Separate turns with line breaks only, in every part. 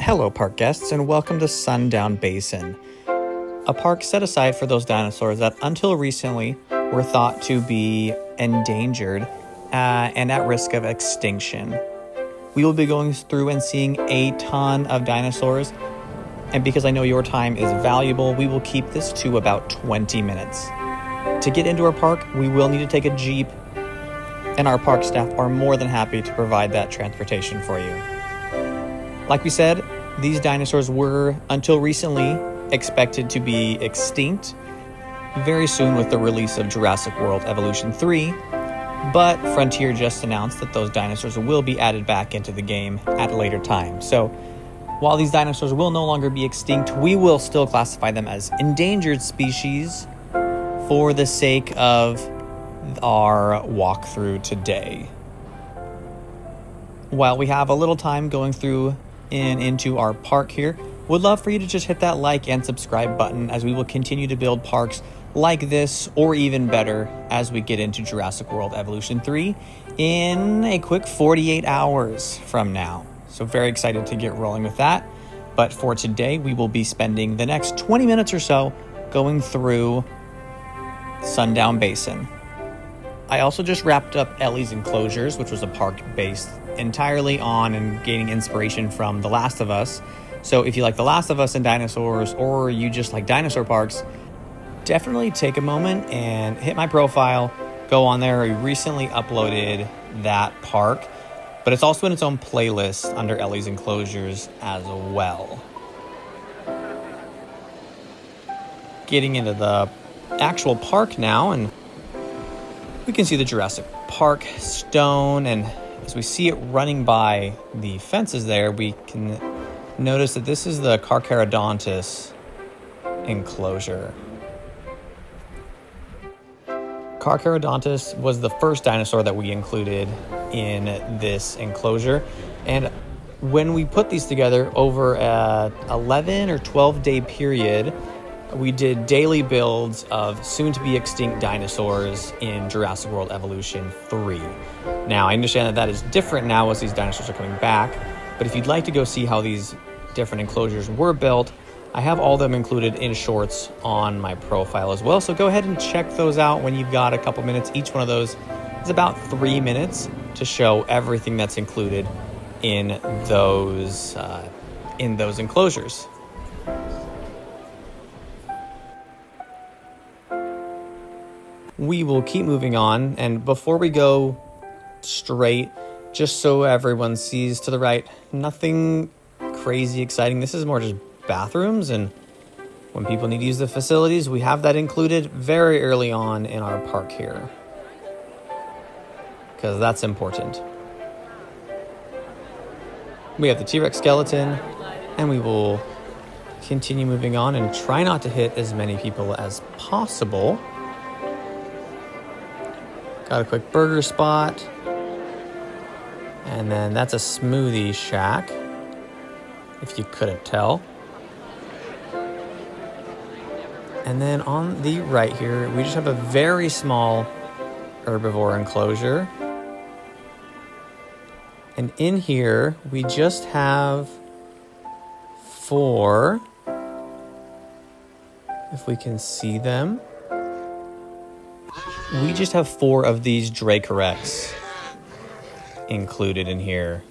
Hello, park guests, and welcome to Sundown Basin, a park set aside for those dinosaurs that until recently were thought to be endangered and at risk of extinction. We will be going through and seeing a ton of dinosaurs, and because I know your time is valuable, we will keep this to about 20 minutes. To get into our park, we will need to take a Jeep, and our park staff are more than happy to provide that transportation for you. Like we said, these dinosaurs were, until recently, expected to be extinct very soon with the release of Jurassic World Evolution 3, but Frontier just announced that those dinosaurs will be added back into the game at a later time. So, while these dinosaurs will no longer be extinct, we will still classify them as endangered species for the sake of our walkthrough today. While we have a little time going through into our park here, would love for you to just hit that like and subscribe button as we will continue to build parks like this or even better as we get into Jurassic World Evolution 3 in a quick 48 hours from now. So very excited to get rolling with that. But for today, we will be spending the next 20 minutes or so going through Sundown Basin. I also just wrapped up Ellie's Enclosures, which was a park based entirely on and gaining inspiration from The Last of Us. So if you like The Last of Us and dinosaurs, or you just like dinosaur parks, definitely take a moment and hit my profile, go on there. I recently uploaded that park, but it's also in its own playlist under Ellie's Enclosures as well. Getting into the actual park now, and we can see the Jurassic Park stone, and as we see it running by the fences there, we can notice that this is the Carcharodontus enclosure. Carcharodontus was the first dinosaur that we included in this enclosure, and when we put these together over a 11 or 12 day period, we did daily builds of soon-to-be extinct dinosaurs in Jurassic World Evolution 3. Now, I understand that that is different now as these dinosaurs are coming back, but if you'd like to go see how these different enclosures were built, I have all of them included in shorts on my profile as well, so go ahead and check those out when you've got a couple minutes. Each one of those is about 3 minutes to show everything that's included in those enclosures. We will keep moving on, and before we go straight, just so everyone sees to the right, nothing crazy exciting. This is more just bathrooms, and when people need to use the facilities, we have that included very early on in our park here, because that's important. We have the T-Rex skeleton, and we will continue moving on and try not to hit as many people as possible. Got a quick burger spot. And then that's a smoothie shack, if you couldn't tell. And then on the right here, we just have a very small herbivore enclosure. And in here, we just have 4, if we can see them. We just have 4 of these Dracorex included in here.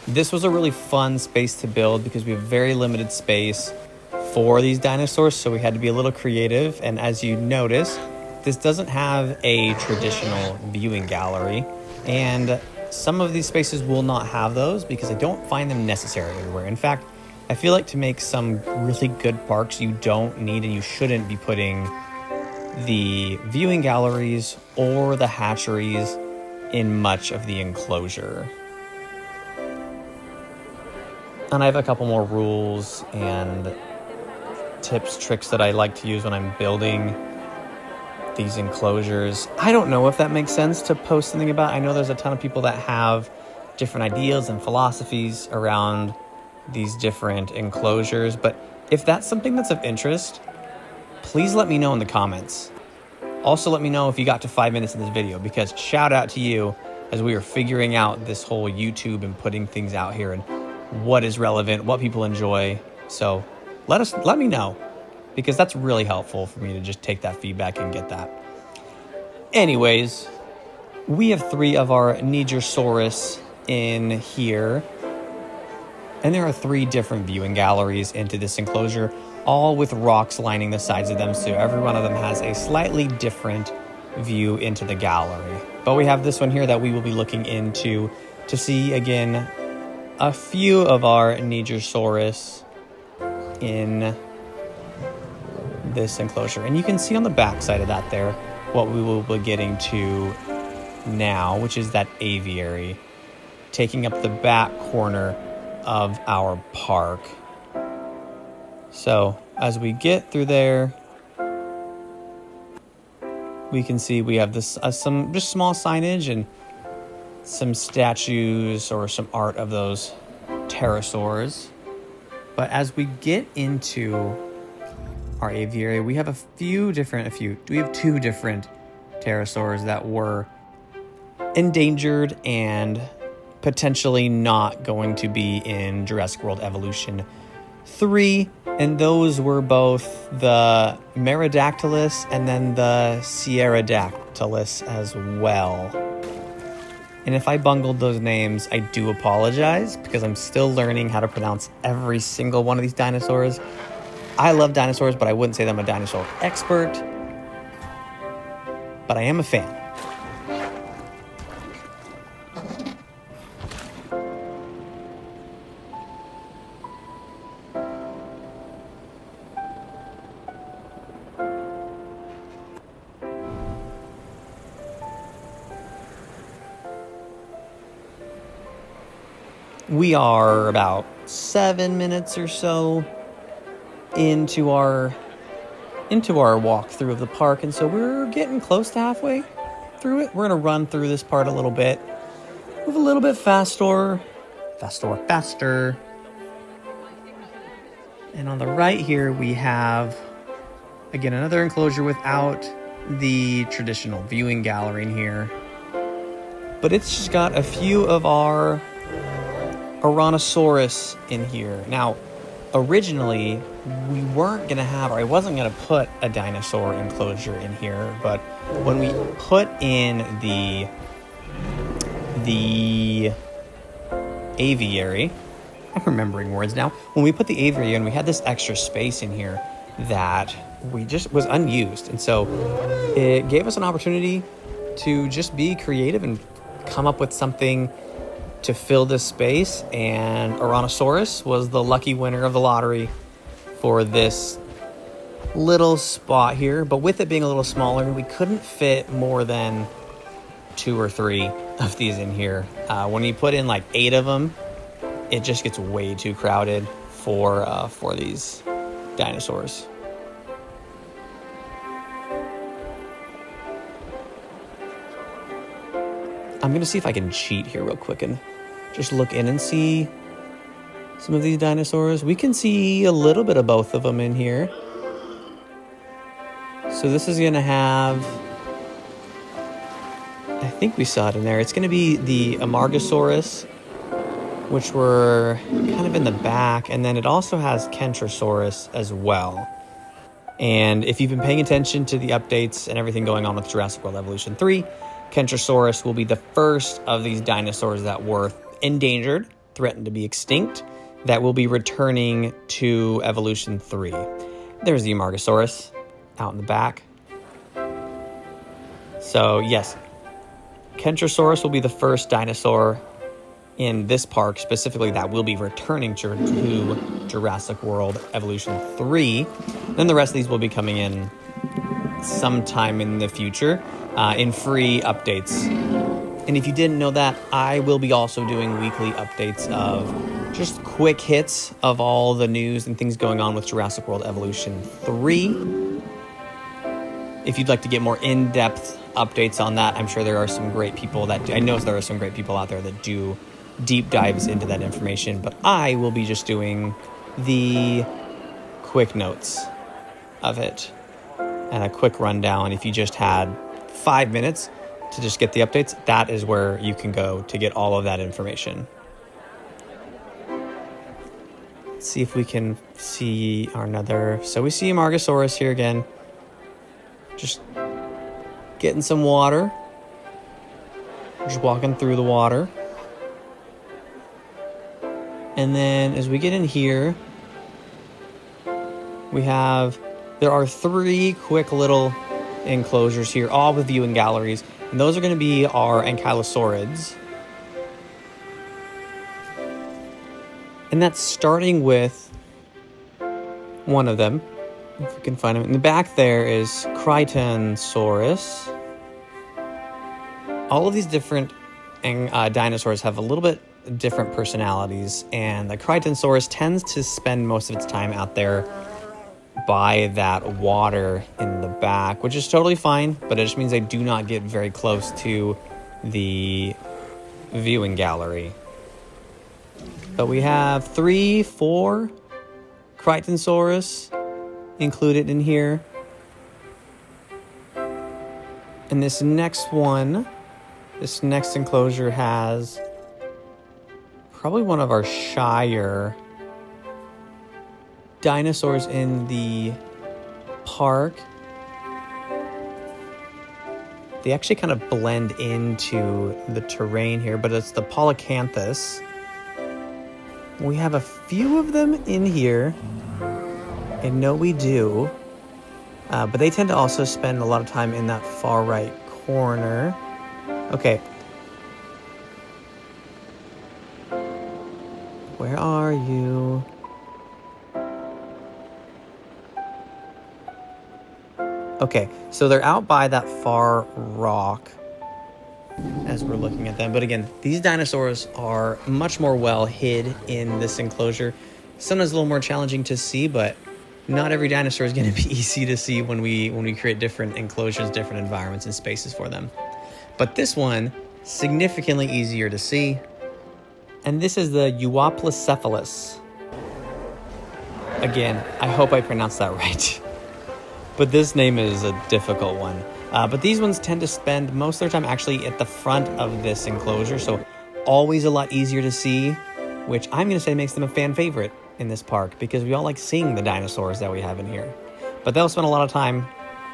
This was a really fun space to build because we have very limited space for these dinosaurs, so we had to be a little creative. And as you notice, this doesn't have a traditional viewing gallery, and some of these spaces will not have those because I don't find them necessary everywhere. In fact, I feel like to make some really good parks, you don't need and you shouldn't be putting the viewing galleries or the hatcheries in much of the enclosure. And I have a couple more rules and tips, tricks that I like to use when I'm building these enclosures. I don't know if that makes sense to post something about. I know there's a ton of people that have different ideas and philosophies around these different enclosures, but if that's something that's of interest, please let me know in the comments. Also, let me know if you got to 5 minutes in this video, because shout out to you as we are figuring out this whole YouTube and putting things out here. And what is relevant, what people enjoy. So let me know, because that's really helpful for me to just take that feedback and get that. Anyways, we have 3 of our Nigersaurus in here, and there are 3 different viewing galleries into this enclosure, all with rocks lining the sides of them, so every one of them has a slightly different view into the gallery. But we have this one here that we will be looking into to see, again, a few of our Nigersaurus in this enclosure. And you can see on the back side of that there what we will be getting to now, which is that aviary, taking up the back corner of our park. So as we get through there, we can see we have this some just small signage and some statues or some art of those pterosaurs. But as we get into our aviary, we have two different pterosaurs that were endangered and potentially not going to be in Jurassic World Evolution 3, and those were both the Merodactylus and then the Sierradactylus as well. And if I bungled those names, I do apologize, because I'm still learning how to pronounce every single one of these dinosaurs. I love dinosaurs, but I wouldn't say that I'm a dinosaur expert, but I am a fan. We are about 7 minutes or so into our walkthrough of the park, and so we're getting close to halfway through it. We're gonna run through this part a little bit, move a little bit faster. And on the right here, we have, again, another enclosure without the traditional viewing gallery in here, but it's just got a few of our Tyrannosaurus in here. Now, originally, we weren't going to have, or I wasn't going to put a dinosaur enclosure in here, but when we put in the aviary, I'm remembering words now, when we put the aviary in, we had this extra space in here that we just was unused. And so it gave us an opportunity to just be creative and come up with something to fill this space, and Tyrannosaurus was the lucky winner of the lottery for this little spot here. But with it being a little smaller, we couldn't fit more than 2 or 3 of these in here. When you put in like 8 of them, it just gets way too crowded for these dinosaurs. I'm going to see if I can cheat here real quick and just look in and see some of these dinosaurs. We can see a little bit of both of them in here. So this is going to have, I think we saw it in there. It's going to be the Amargasaurus, which were kind of in the back. And then it also has Kentrosaurus as well. And if you've been paying attention to the updates and everything going on with Jurassic World Evolution 3, Kentrosaurus will be the first of these dinosaurs that were endangered, threatened to be extinct, that will be returning to Evolution 3. There's the Amargasaurus out in the back. So yes, Kentrosaurus will be the first dinosaur in this park specifically that will be returning to Jurassic World Evolution 3. Then the rest of these will be coming in sometime in the future in free updates. And if you didn't know that, I will be also doing weekly updates of just quick hits of all the news and things going on with Jurassic World Evolution 3. If you'd like to get more in-depth updates on that, I'm sure there are some great people that do. I know there are some great people out there that do deep dives into that information, but I will be just doing the quick notes of it and a quick rundown. If you just had 5 minutes to just get the updates, that is where you can go to get all of that information. Let's see if we can see another. So we see a Margosaurus here again. Just getting some water. Just walking through the water. And then as we get in here, there are 3 quick little enclosures here, all with viewing galleries. And those are going to be our ankylosaurids. And that's starting with one of them, if we can find him. In the back there is Crichtonsaurus. All of these different dinosaurs have a little bit different personalities, and the Crichtonsaurus tends to spend most of its time out there by that water in the back, which is totally fine, but it just means they do not get very close to the viewing gallery. But we have 3, 4 Crichtonsaurus included in here. And this next enclosure has probably one of our shyer dinosaurs in the park. They actually kind of blend into the terrain here, but it's the Polycanthus. We have a few of them in here, and no, we do. But they tend to also spend a lot of time in that far right corner. Okay. Where are you? Okay, so they're out by that far rock as we're looking at them. But again, these dinosaurs are much more well hid in this enclosure. Sometimes a little more challenging to see, but not every dinosaur is going to be easy to see when we create different enclosures, different environments and spaces for them. But this one, significantly easier to see. And this is the Euoplocephalus. Again, I hope I pronounced that right. But this name is a difficult one. But these ones tend to spend most of their time actually at the front of this enclosure, so always a lot easier to see, which I'm going to say makes them a fan favorite in this park because we all like seeing the dinosaurs that we have in here. But they'll spend a lot of time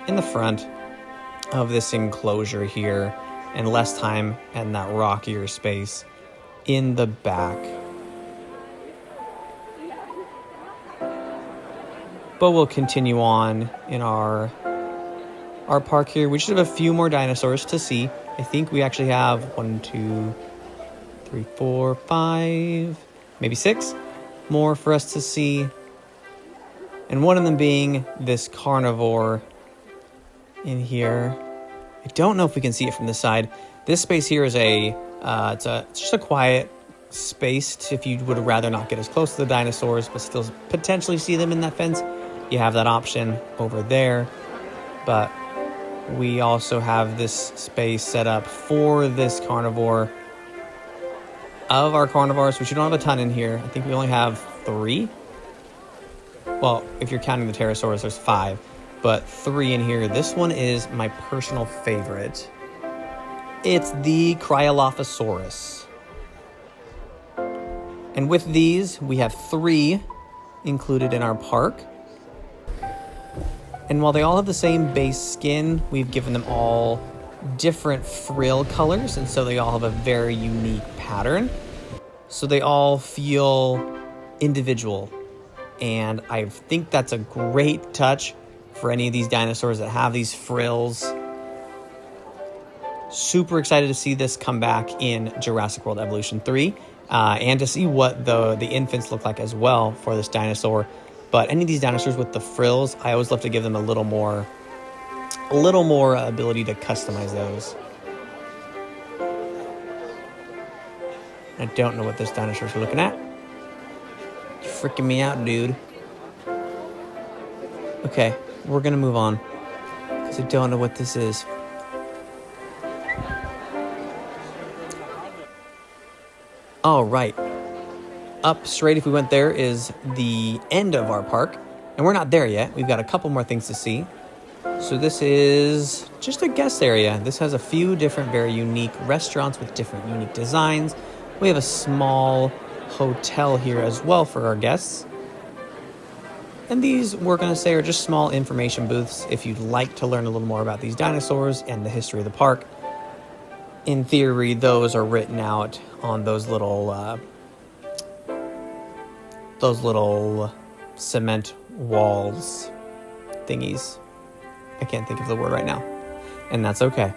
in the front of this enclosure here and less time in that rockier space in the back. But we'll continue on in our park here. We should have a few more dinosaurs to see. I think we actually have 1, 2, 3, 4, 5, maybe 6 more for us to see. And one of them being this carnivore in here. I don't know if we can see it from this side. This space here is it's just a quiet space if you would rather not get as close to the dinosaurs but still potentially see them in that fence. You have that option over there, but we also have this space set up for this carnivore. Of our carnivores, which we don't have a ton in here, I think we only have 3. Well, if you're counting the pterosaurs, there's 5, but 3 in here. This one is my personal favorite. It's the Cryolophosaurus. And with these, we have 3 included in our park. And while they all have the same base skin, we've given them all different frill colors, and so they all have a very unique pattern. So they all feel individual. And I think that's a great touch for any of these dinosaurs that have these frills. Super excited to see this come back in Jurassic World Evolution 3, and to see what the infants look like as well for this dinosaur. But any of these dinosaurs with the frills, I always love to give them a little more ability to customize those. I don't know what this dinosaur's looking at. You're freaking me out, dude. Okay, we're gonna move on because I don't know what this is. All right. Up straight, if we went there, is the end of our park. And we're not there yet. We've got a couple more things to see. So this is just a guest area. This has a few different, very unique restaurants with different unique designs. We have a small hotel here as well for our guests. And these, we're going to say, are just small information booths if you'd like to learn a little more about these dinosaurs and the history of the park. In theory, those are written out on those little cement walls thingies. I can't think of the word right now, and that's okay.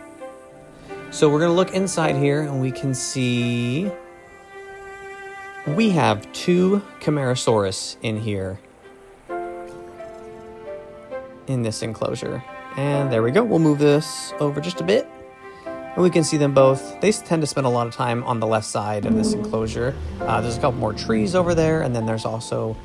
So we're going to look inside here, and we can see we have 2 Camarasaurus in here in this enclosure. And there we go. We'll move this over just a bit, and we can see them both. They tend to spend a lot of time on the left side of this enclosure. There's a couple more trees over there, and then there's also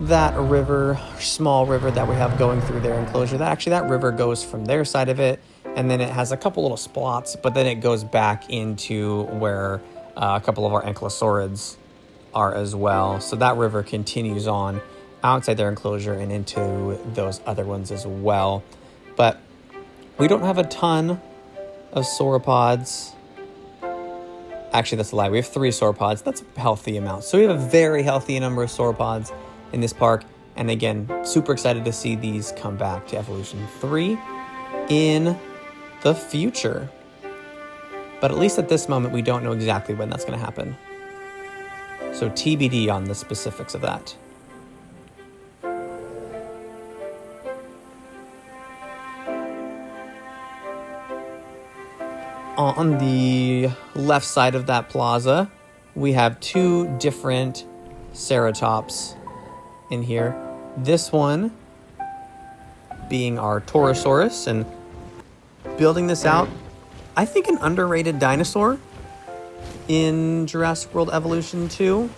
that river, small river that we have going through their enclosure. That river goes from their side of it, and then it has a couple little spots, but then it goes back into where a couple of our ankylosaurids are as well. So that river continues on outside their enclosure and into those other ones as well. But we don't have a ton of sauropods. Actually, that's a lie. We have 3 sauropods. That's a healthy amount. So we have a very healthy number of sauropods in this park. And again, super excited to see these come back to Evolution 3 in the future. But at least at this moment, we don't know exactly when that's going to happen. So TBD on the specifics of that. On the left side of that plaza, we have 2 different ceratops in here. This one being our Torosaurus, and building this out, I think an underrated dinosaur in Jurassic World Evolution 2.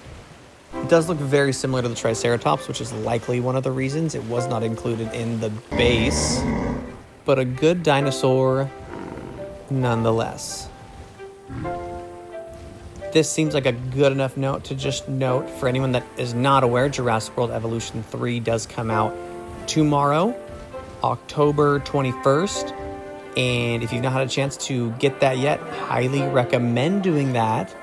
It does look very similar to the Triceratops, which is likely one of the reasons it was not included in the base, but a good dinosaur nonetheless. This seems like a good enough note to just note for anyone that is not aware. Jurassic World Evolution 3 does come out tomorrow, October 21st. And if you've not had a chance to get that yet, highly recommend doing that,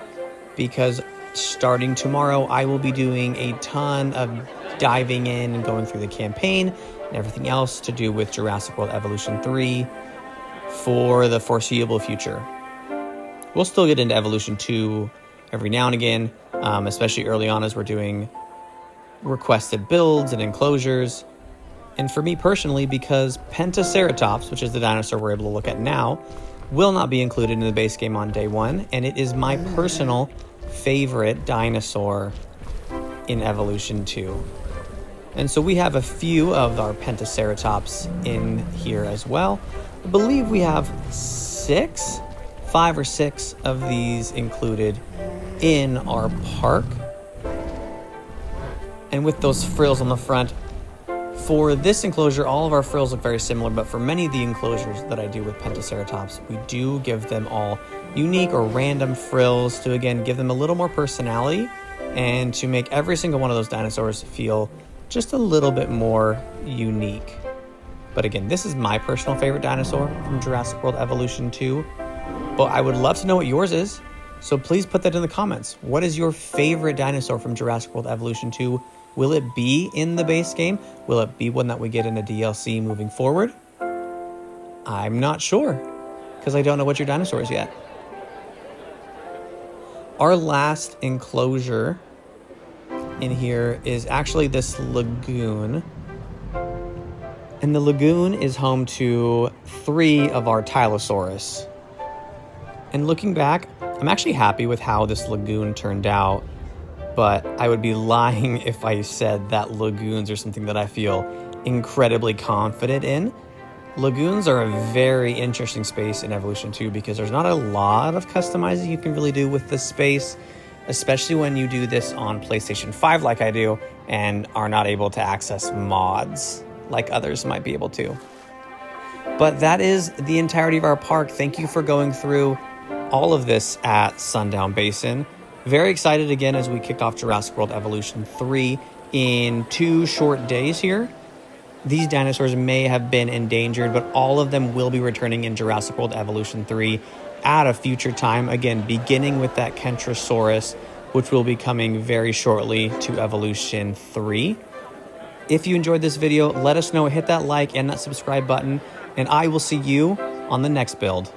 because starting tomorrow, I will be doing a ton of diving in and going through the campaign and everything else to do with Jurassic World Evolution 3 for the foreseeable future. We'll still get into Evolution 2 every now and again, especially early on as we're doing requested builds and enclosures. And for me personally, because Pentaceratops, which is the dinosaur we're able to look at now, will not be included in the base game on day 1, and it is my personal favorite dinosaur in Evolution 2. And so we have a few of our Pentaceratops in here as well. I believe we have 5 or 6 of these included in our park. And with those frills on the front, for this enclosure, all of our frills look very similar, but for many of the enclosures that I do with Pentaceratops, we do give them all unique or random frills to, again, give them a little more personality and to make every single one of those dinosaurs feel just a little bit more unique. But again, this is my personal favorite dinosaur from Jurassic World Evolution 2, but I would love to know what yours is, so please put that in the comments. What is your favorite dinosaur from Jurassic World Evolution 2? Will it be in the base game? Will it be one that we get in a DLC moving forward? I'm not sure, because I don't know what your dinosaur is yet. Our last enclosure in here is actually this lagoon. And the lagoon is home to 3 of our Tylosaurus. And looking back, I'm actually happy with how this lagoon turned out. But I would be lying if I said that lagoons are something that I feel incredibly confident in. Lagoons are a very interesting space in Evolution 2 because there's not a lot of customizing you can really do with this space, especially when you do this on PlayStation 5 like I do and are not able to access mods like others might be able to. But that is the entirety of our park. Thank you for going through all of this at Sundown Basin. Very excited again as we kick off Jurassic World Evolution 3 in 2 short days here. These dinosaurs may have been endangered, but all of them will be returning in Jurassic World Evolution 3 at a future time. Again, beginning with that Kentrosaurus, which will be coming very shortly to Evolution 3. If you enjoyed this video, let us know. Hit that like and that subscribe button, and I will see you on the next build.